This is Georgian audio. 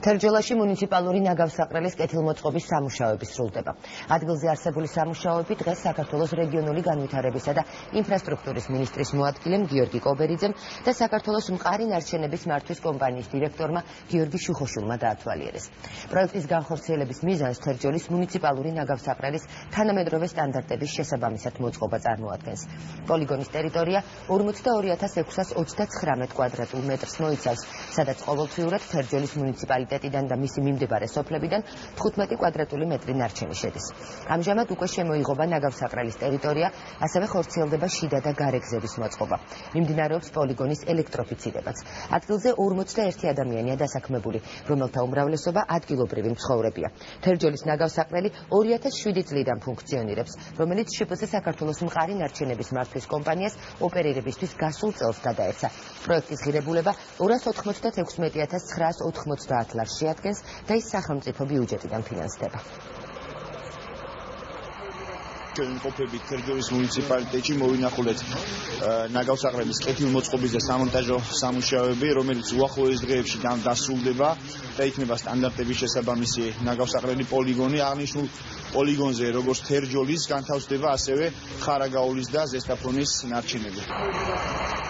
თერჯოლაში მუნიციპალური ნაგავსაყრელის კეთილმოწყობის სამუშაოები სრულდება. ადგილზე არსებული სამუშაოები დღეს საქართველოს რეგიონული განვითარებისა და ინფრასტრუქტურის მინისტრის მოადგილემ გიორგი კობერიძემ და საქართველოს მყარი ნარჩენების მართვის კომპანიის დირექტორმა გიორგი შუხოშულმა დაათვალიერეს. პროექტის განხორციელების მიზანს თერჯოლის მუნიციპალური ნაგავსაყრელის თანამედროვე სტანდარტების შესაბამისად მოწყობა წარმოადგენს. პოლიგონის ტერიტორია 42,629 კვადრატულ მეტრს მოიცავს, სადაც ყოველთვიურად თერჯოლის მუნიციპალიტეტიდან და მისი მიმდებარე სოფლებიდან 15 კვადრატული მეტრი ნარჩენი შედის. ამჟამად უკვე შემოიღობა ნაგავსაყრელის ტერიტორია, ასევე ხორციელდება შიდა და გარეგზების მოწყობა. მიმდინარეობს პოლიგონის ელექტროფიცირებაც. ადგილზე 41 ადამიანია დასაქმებული, რომელთა უმრავლესობა ადგილობრივი მცხოვრებია. თერჯოლის ნაგავსაყრელი 2007 წლიდან ფუნქციონირებს, რომელიც შპს საქართველოს მყარი ნარჩენების მართვის კომპანიას ოპერირებისთვის გასულ წელს გადაეცა. პროექტის ღირებულება 296,990 ლარს შეადგენს და ის სახელმწიფო ბიუჯეტიდან ფინანსდება. Ჩვენყოფებით თერჯოლის მუნიციპალიტეტში მოვინახულეთ ნაგავსაყრელის კეთილმოწყობის და სამონტაჟო სამუშაოები, რომელიც უახლოეს დღეებში დასრულდება და იქნება სტანდარტების შესაბამისი ნაგავსაყრელი პოლიგონი. აღნიშნულ პოლიგონზე როგორც თერჯოლის განთავსდება, ასევე ხარაგაულის და ზესტაფონის ნარჩენები.